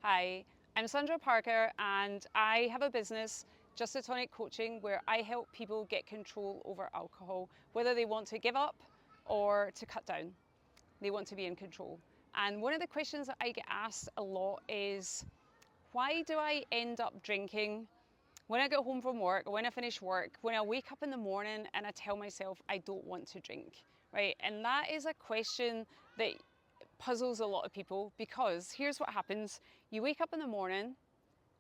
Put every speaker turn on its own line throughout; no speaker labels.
Hi, I'm Sandra Parker and I have a business, Just a Tonic Coaching, where I help people get control over alcohol, whether they want to give up or to cut down. They want to be in control. And one of the questions that I get asked a lot is, why do I end up drinking when I get home from work, when I finish work, when I wake up in the morning and I tell myself I don't want to drink, right? And that is a question that puzzles a lot of people, because here's what happens. You wake up in the morning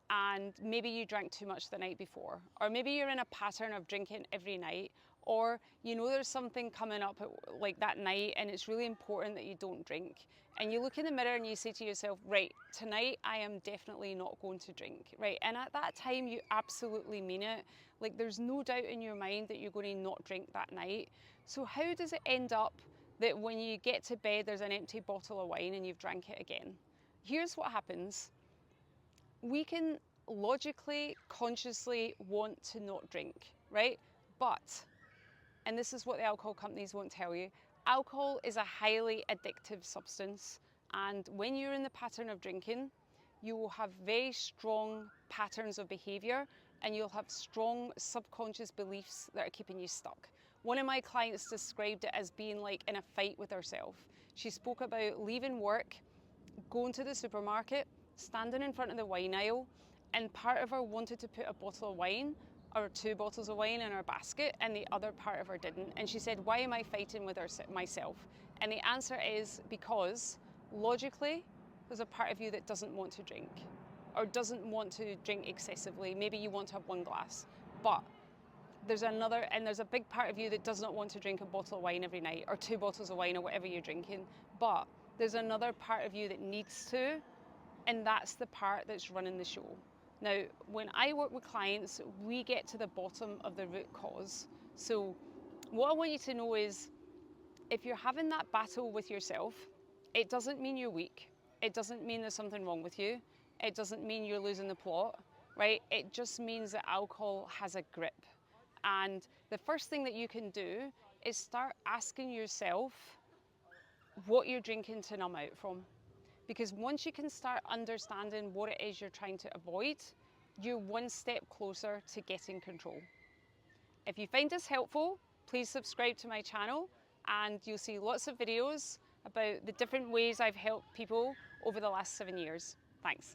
and maybe you drank too much the night before, or maybe you're in a pattern of drinking every night, or you know there's something coming up like that night and it's really important that you don't drink, and you look in the mirror and you say to yourself, right, tonight I am definitely not going to drink, right? And at that time you absolutely mean it. Like, there's no doubt in your mind that you're going to not drink that night. So how does it end up that when you get to bed there's an empty bottle of wine and you've drank it again? Here's what happens. We can logically, consciously want to not drink, right? But, and this is what the alcohol companies won't tell you, alcohol is a highly addictive substance. And when you're in the pattern of drinking, you will have very strong patterns of behavior and you'll have strong subconscious beliefs that are keeping you stuck. One of my clients described it as being like in a fight with herself. She spoke about leaving work, going to the supermarket, standing in front of the wine aisle, and part of her wanted to put a bottle of wine or 2 bottles of wine in her basket and the other part of her didn't. And she said, why am I fighting with myself? And the answer is because logically there's a part of you that doesn't want to drink, or doesn't want to drink excessively. Maybe you want to have 1 glass, but there's a big part of you that does not want to drink a bottle of wine every night, or 2 bottles of wine, or whatever you're drinking. But there's another part of you that needs to, and that's the part that's running the show. Now, when I work with clients, we get to the bottom of the root cause. So what I want you to know is, if you're having that battle with yourself, it doesn't mean you're weak. It doesn't mean there's something wrong with you. It doesn't mean you're losing the plot, right? It just means that alcohol has a grip. And the first thing that you can do is start asking yourself what you're drinking to numb out from. Because once you can start understanding what it is you're trying to avoid, you're 1 step closer to getting control. If you find this helpful, please subscribe to my channel and you'll see lots of videos about the different ways I've helped people over the last 7 years. Thanks.